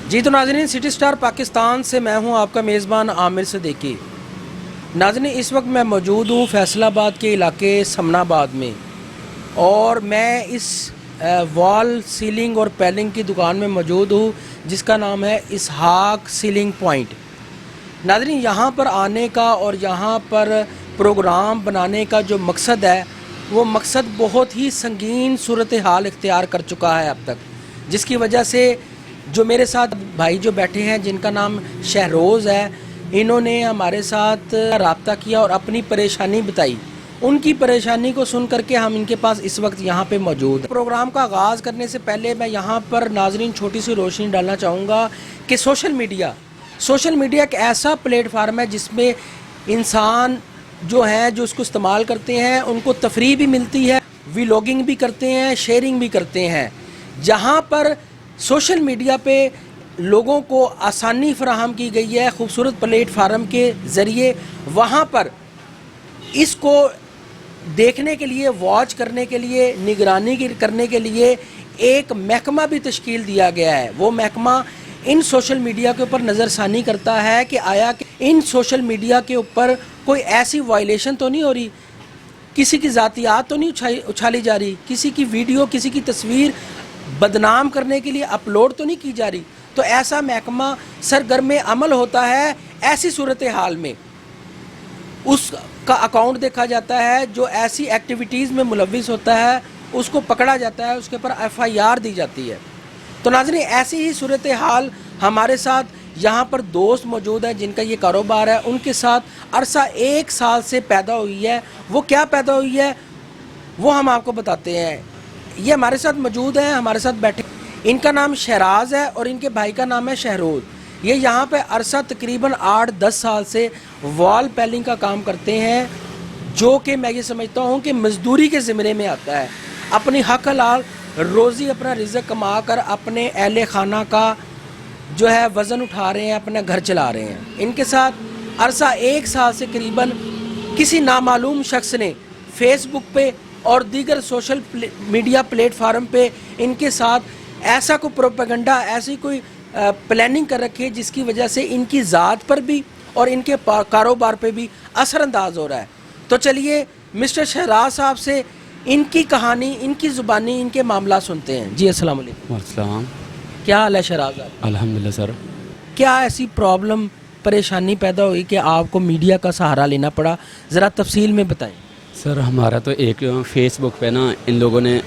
जी तो नाज़रीन, city star Pakistan से मैं हूं आपका मेज़बान आमिर सिद्दीकी। नाज़रीन, इस वक्त मैं मौजूद हूं फैसलाबाद के इलाके समनाबाद में और मैं इस वॉल सीलिंग और पैलिंग की दुकान में मौजूद हूं जिसका नाम है इसहाक सीलिंग पॉइंट। नाज़रीन, यहां पर आने का और यहां पर प्रोग्राम बनाने का जो मकसद है वो मकसद बहुत ही संगीन सूरत हाल इख्तियार कर चुका है अब तक, जिसकी वजह से जो मेरे साथ भाई जो बैठे हैं जिनका नाम शहरोज़ है, इन्होंने हमारे साथ राब्ता किया और अपनी परेशानी बताई। उनकी परेशानी को सुन करके हम इनके पास इस वक्त यहाँ पे मौजूद हैं। प्रोग्राम का आगाज़ करने से पहले मैं यहाँ पर नाज़रीन छोटी सी रोशनी डालना चाहूँगा कि सोशल मीडिया एक ऐसा प्लेटफार्म है जिसमें इंसान जो हैं जो उसको इस्तेमाल करते हैं उनको तफरीह भी मिलती है, व्लॉगिंग भी करते हैं, शेयरिंग भी करते हैं। जहाँ पर सोशल मीडिया पे लोगों को आसानी फराहम की गई है खूबसूरत प्लेटफार्म के ज़रिए, वहाँ पर इसको देखने के लिए, वॉच करने के लिए, निगरानी करने के लिए एक महकमा भी तश्कील दिया गया है। वो महकमा इन सोशल मीडिया के ऊपर नज़रसानी करता है कि आया कि इन सोशल मीडिया के ऊपर कोई ऐसी वायलेशन तो नहीं हो रही, किसी की ज़ातियात तो नहीं उछाली जा रही, किसी की वीडियो, किसी की तस्वीर बदनाम करने के लिए अपलोड तो नहीं की जा रही। तो ऐसा महकमा सरगर्म अमल होता है। ऐसी सूरत हाल में उसका अकाउंट देखा जाता है, जो ऐसी एक्टिविटीज़ में मुलविस होता है उसको पकड़ा जाता है, उसके ऊपर FIR दी जाती है। तो नाज़रीन, ऐसी ही सूरत हाल हमारे साथ यहाँ पर दोस्त मौजूद है जिनका ये कारोबार है, उनके साथ अरसा 1 साल से पैदा हुई है। वो क्या पैदा हुई है वो हम आपको बताते हैं। ये हमारे साथ मौजूद हैं, हमारे साथ बैठे। इनका नाम शहराज है और इनके भाई का नाम है शहरोज़। ये यहाँ पे अरसा तकरीबन 8-10 साल से वॉल पैलिंग का काम करते हैं, जो कि मैं ये समझता हूँ कि मजदूरी के ज़िम्मे में आता है। अपनी हक हलाल रोज़ी, अपना रिज़्क़ कमा कर अपने अहले खाना का जो है वज़न उठा रहे हैं, अपना घर चला रहे हैं। इनके साथ अरसा 1 साल से करीबन किसी नामालूम शख्स ने फेसबुक पे और दीगर सोशल मीडिया प्लेटफार्म पे इनके साथ ऐसा कोई प्रोपेगेंडा, ऐसी कोई प्लानिंग कर रखी है जिसकी वजह से इनकी ज़ात पर भी और इनके कारोबार पे भी असरअंदाज हो रहा है। तो चलिए मिस्टर शहराज साहब से इनकी कहानी, इनकी ज़ुबानी, इनके मामला सुनते हैं। जी अस्सलाम वालेकुम। अस्सलाम। क्या हाल है शहराज साहब? अल्हम्दुलिल्लाह सर। क्या ऐसी प्रॉब्लम, परेशानी पैदा हुई कि आपको मीडिया का सहारा लेना पड़ा? ज़रा तफसील में बताएं। सर हमारा तो एक फेसबुक पे ना इन लोगों ने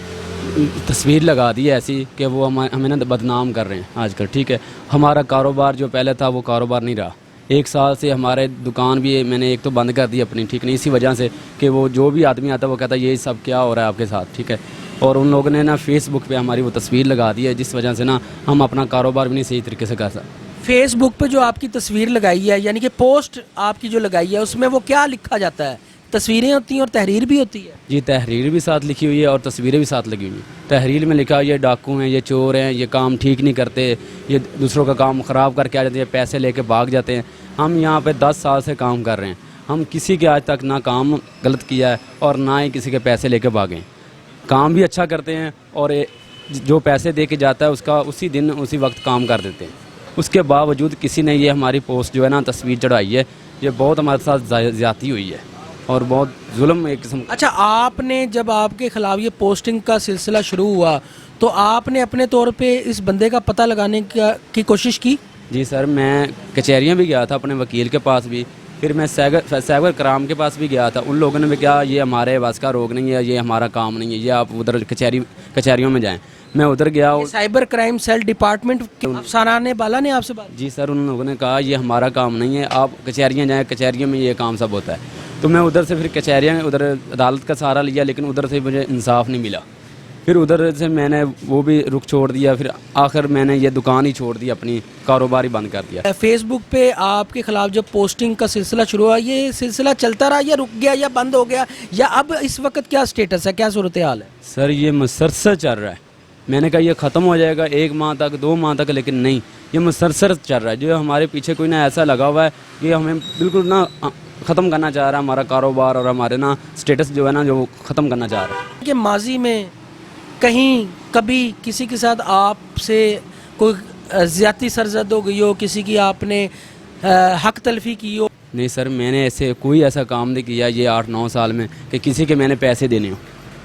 तस्वीर लगा दी है ऐसी कि वो हमें ना बदनाम कर रहे हैं आजकल। ठीक है, हमारा कारोबार जो पहले था वो कारोबार नहीं रहा। 1 साल से हमारे दुकान भी मैंने एक तो बंद कर दी अपनी, ठीक नहीं, इसी वजह से कि वो जो भी आदमी आता है वो कहता है ये सब क्या हो रहा है आपके साथ। ठीक है, और उन लोगों ने ना फेसबुक पे हमारी वो तस्वीर लगा दी है, जिस वजह से ना हम अपना कारोबार भी नहीं सही तरीके से कर सकते। फेसबुक पे जो आपकी तस्वीर लगाई है, यानी कि पोस्ट आपकी जो लगाई है, उसमें वो क्या लिखा जाता है? तस्वीरें होती हैं और तहरीर भी होती है? जी, तहरीर भी साथ लिखी हुई है और तस्वीरें भी साथ लगी हुई हैं। तहरीर में लिखा ये डाकू हैं, ये चोर हैं, ये काम ठीक नहीं करते, ये दूसरों का काम ख़राब करके आ जाते हैं, पैसे लेके भाग जाते हैं। हम यहाँ पे 10 साल से काम कर रहे हैं, हम किसी के आज तक ना काम गलत किया है और ना ही किसी के पैसे लेके भागें। काम भी अच्छा करते हैं और जो पैसे दे के जाता है उसका उसी दिन उसी वक्त काम कर देते हैं। उसके बावजूद किसी ने ये हमारी पोस्ट जो है ना तस्वीर चढ़ाई है, ये बहुत हमारे साथ ज़्यादती हुई है और बहुत जुल्म एक किस्म। अच्छा, आपने जब आपके ख़िलाफ़ ये पोस्टिंग का सिलसिला शुरू हुआ तो आपने अपने तौर पे इस बंदे का पता लगाने की कोशिश की? जी सर, मैं कचहरियाँ भी गया था, अपने वकील के पास भी, फिर मैं साइबर क्राइम के पास भी गया था। उन लोगों ने भी कहा ये हमारे बस का रोग नहीं है, ये हमारा काम नहीं है, ये आप उधर कचहरियों में जाएँ। मैं उधर गया और साइबर क्राइम सेल डिपार्टमेंट सराहने वाला ने आपसे बात? जी सर, उन लोगों ने कहा ये हमारा काम नहीं है, आप कचहरियाँ जाएँ, कचहरियों में ये काम सब होता है। तो मैं उधर से फिर कचहरियाँ, उधर अदालत का सहारा लिया, लेकिन उधर से मुझे इंसाफ नहीं मिला। फिर उधर से मैंने वो भी रुख छोड़ दिया, फिर आखिर मैंने ये दुकान ही छोड़ दी, अपनी कारोबार ही बंद कर दिया। फेसबुक पे आपके ख़िलाफ़ जब पोस्टिंग का सिलसिला शुरू हुआ, ये सिलसिला चलता रहा या रुक गया या बंद हो गया, या अब इस वक्त क्या स्टेटस है, क्या सूरत हाल है? सर ये मुसलसल चल रहा है। मैंने कहा ये ख़त्म हो जाएगा 1 माह तक, 2 माह तक, लेकिन नहीं, ये मुसलसल चल रहा है। जो हमारे पीछे कोई ना ऐसा लगा हुआ है कि हमें बिल्कुल ना ख़त्म करना चाह रहा है, हमारा कारोबार और हमारे ना स्टेटस जो है ना, जो ख़त्म करना चाह रहा है। कि माजी में कहीं कभी किसी के साथ आपसे कोई ज्यादती सरजद हो गई हो, किसी की आपने हक तलफी की हो? नहीं सर, मैंने ऐसे कोई ऐसा काम नहीं किया ये 8-9 साल में कि किसी के मैंने पैसे देने हो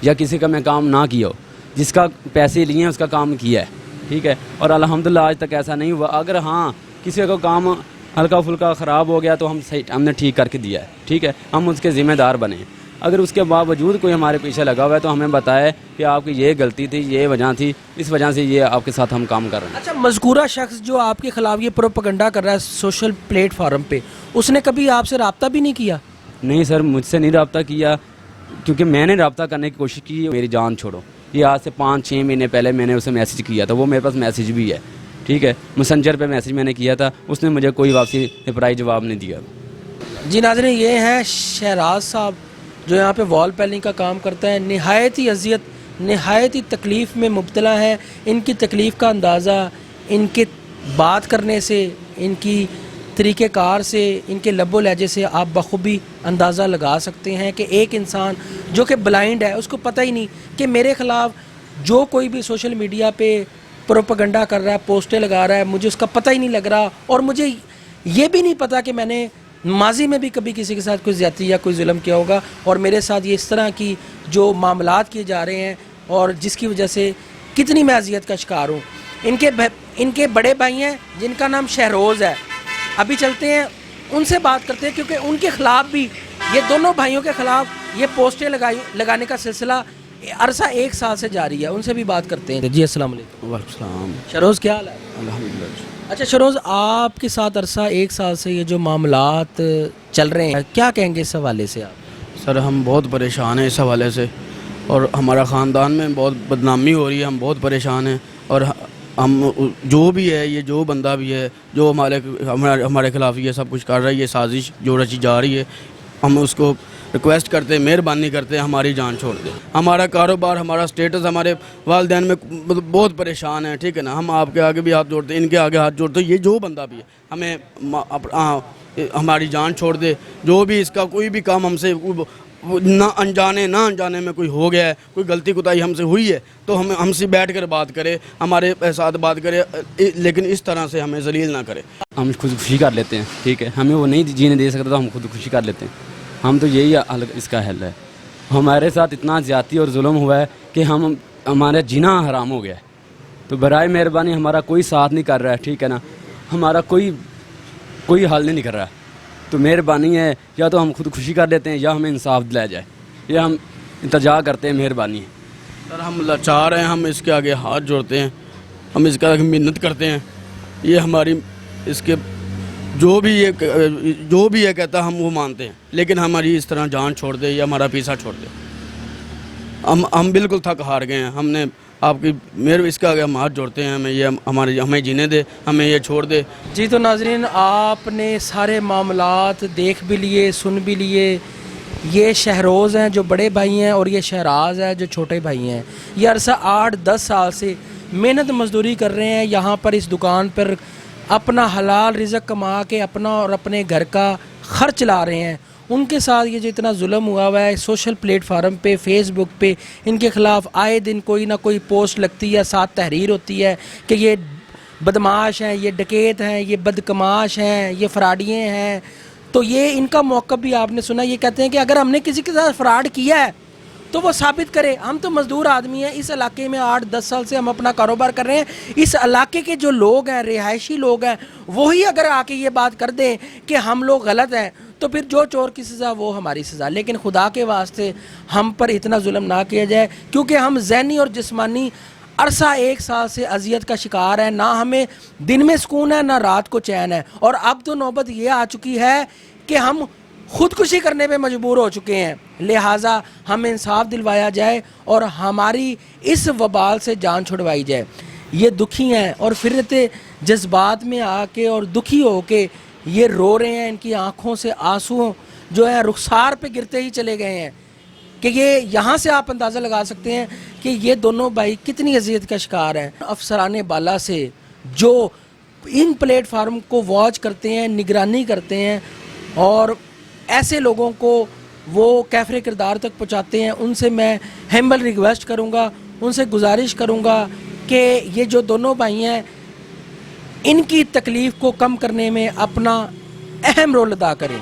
या किसी का मैं काम ना किया हो। जिसका पैसे लिए हैं उसका काम किया है, ठीक है। और अल्हम्दुलिल्लाह आज तक ऐसा नहीं हुआ। अगर हाँ किसी का काम हल्का फुल्का ख़राब हो गया तो हमने ठीक करके दिया है, ठीक है, हम उसके ज़िम्मेदार बने हैं। अगर उसके बावजूद कोई हमारे पीछे लगा हुआ है तो हमें बताए कि आपकी ये गलती थी, ये वजह थी, इस वजह से ये आपके साथ हम काम कर रहे हैं। अच्छा, मज़कूरा शख्स जो आपके ख़िलाफ़ ये प्रोपेगेंडा कर रहा है सोशल प्लेटफार्म पे, उसने कभी आपसे रब्ता भी नहीं किया? नहीं सर, मुझसे नहीं रब्ता किया, क्योंकि मैंने रब्ता करने की कोशिश की। मेरी जान छोड़ो, ये आज से 5-6 महीने पहले मैंने उसे मैसेज किया था, वो मेरे पास मैसेज भी है, ठीक है। मैसेंजर पे मैसेज मैंने किया था, उसने मुझे कोई वापसी रिप्लाई जवाब नहीं दिया। जी नाज़रीन, ये हैं शहराज साहब जो यहाँ पे वॉल पेलिंग का काम करता है। नहायत ही अजियत, नहायत ही तकलीफ़ में मुब्तला है। इनकी तकलीफ़ का अंदाज़ा इनके बात करने से, इनकी तरीक़ेकार से, इनके लबो लहजे से आप बखूबी अंदाज़ा लगा सकते हैं कि एक इंसान जो कि ब्लाइंड है, उसको पता ही नहीं कि मेरे ख़िलाफ़ जो कोई भी सोशल मीडिया पे प्रोपेगेंडा कर रहा है, पोस्टें लगा रहा है, मुझे उसका पता ही नहीं लग रहा। और मुझे ये भी नहीं पता कि मैंने माजी में भी कभी किसी के साथ कोई ज़्यादती या कोई जुल्म किया होगा। और मेरे साथ ये इस तरह की जो मामलात किए जा रहे हैं और जिसकी वजह से कितनी मैं अजियत का शिकार हूँ। इनके बड़े भाई हैं जिनका नाम शहरोज़ है। अभी चलते हैं उनसे बात करते हैं, क्योंकि उनके ख़िलाफ़ भी, ये दोनों भाइयों के ख़िलाफ़ ये पोस्टें लगाने का सिलसिला अरसा 1 साल से जारी है। उनसे भी बात करते हैं। जी अस्सलाम वालेकुम। वालेकुम। शहरोज़ क्या हाल है? अल्हम्दुलिल्लाह। अच्छा शहरोज़, आपके साथ अरसा 1 साल से ये जो मामलात चल रहे हैं, क्या कहेंगे इस हवाले से आप? सर हम बहुत परेशान हैं इस हवाले से, और हमारा ख़ानदान में बहुत बदनामी हो रही है। हम बहुत परेशान हैं, और हम जो भी है, ये जो बंदा भी है जो हमारे ख़िलाफ़ ये सब कुछ कर रहा है, ये साजिश जो रची जा रही है, हम उसको रिक्वेस्ट करते हैं, मेहरबानी करते हैं, हमारी जान छोड़ दें। हमारा कारोबार, हमारा स्टेटस, हमारे वालिदैन में बहुत परेशान है, ठीक है ना। हम आपके आगे भी हाथ जोड़ते हैं, इनके आगे हाथ जोड़ते हैं। ये जो बंदा भी है हमें हमारी जान छोड़ दे। जो भी इसका कोई भी काम हमसे ना अनजाने में कोई हो गया है, कोई गलती कोताही हमसे हुई है, तो हमसे बैठ कर बात करे, हमारे साथ बात करे, लेकिन इस तरह से हमें जलील ना करे। हम खुदकुशी कर लेते हैं, ठीक है। हमें वो नहीं जीने दे सकते तो हम खुदकुशी कर लेते हैं। हम तो यही इसका हल है। हमारे साथ इतना ज़्यादती और जुल्म हुआ है कि हमारा जीना हराम हो गया है। तो बराए मेहरबानी हमारा कोई साथ नहीं कर रहा है, ठीक है ना। हमारा कोई हल नहीं कर रहा है। तो मेहरबानी है, या तो हम खुदकुशी कर लेते हैं या हमें इंसाफ दिलाया जाए, या हम इंतजा करते हैं। मेहरबानी है सर, हम लाचार हैं, हम इसके आगे हाथ जोड़ते हैं, हम इसका आगे मिन्नत करते हैं। ये हमारी इसके जो भी ये कहता हम वो मानते हैं, लेकिन हमारी इस तरह जान छोड़ दे या हमारा पीछा छोड़ दे। हम बिल्कुल थक हार गए हैं। हमने आपकी मेरे इसके आगे हम हाथ जोड़ते हैं, हमें जीने दे, हमें ये छोड़ दे। जी तो नाजरीन, आपने सारे मामलात देख भी लिए, सुन भी लिए। ये शहरोज़ हैं जो बड़े भाई हैं, और ये शहराज है जो छोटे भाई हैं। ये अरसा 8-10 साल से मेहनत मजदूरी कर रहे हैं यहाँ पर, इस दुकान पर अपना हलाल रिज़्क़ कमा के अपना और अपने घर का खर्च ला रहे हैं। उनके साथ ये जो इतना जुल्म हुआ है सोशल प्लेटफार्म पे, फेसबुक पे, इनके ख़िलाफ़ आए दिन कोई ना कोई पोस्ट लगती है, साथ तहरीर होती है कि ये बदमाश हैं, ये डकैत हैं, ये बदकमाश हैं, ये फ्रॉडिये हैं। तो ये इनका मौक़िफ़ भी आपने सुना। ये कहते हैं कि अगर हमने किसी के साथ फ्रॉड किया है तो वो साबित करे। हम तो मज़दूर आदमी हैं, इस इलाके में 8-10 साल से हम अपना कारोबार कर रहे हैं। इस इलाके के जो लोग हैं, रिहायशी लोग हैं, वही अगर आके ये बात कर दें कि हम लोग गलत हैं, तो फिर जो चोर की सज़ा वो हमारी सज़ा। लेकिन खुदा के वास्ते हम पर इतना जुल्म ना किया जाए, क्योंकि हम ज़हनी और जिस्मानी अरसा 1 साल से अजियत का शिकार है। ना हमें दिन में सुकून है, ना रात को चैन है। और अब तो नौबत ये आ चुकी है कि हम खुदकुशी करने पे मजबूर हो चुके हैं। लिहाजा हमें इंसाफ दिलवाया जाए और हमारी इस वबाल से जान छुड़वाई जाए। ये दुखी हैं और फिरते जज्बात में आके और दुखी होके ये रो रहे हैं। इनकी आंखों से आंसू जो है रुखसार पे गिरते ही चले गए हैं कि ये यहाँ से आप अंदाज़ा लगा सकते हैं कि ये दोनों भाई कितनी अजियत का शिकार हैं। अफसरान बाला से जो इन प्लेटफार्म को वॉच करते हैं, निगरानी करते हैं और ऐसे लोगों को वो कैफरे किरदार तक पहुँचाते हैं, उनसे मैं हम्बल रिक्वेस्ट करूँगा, उनसे गुजारिश करूँगा कि ये जो दोनों भाई हैं ان کی تکلیف کو کم کرنے میں اپنا اہم رول ادا کریں.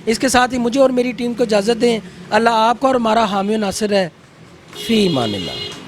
اس کے ساتھ ہی مجھے اور میری ٹیم کو اجازت دیں. اللہ آپ کا اور ہمارا حامی و ناصر ہے. فی امان اللہ.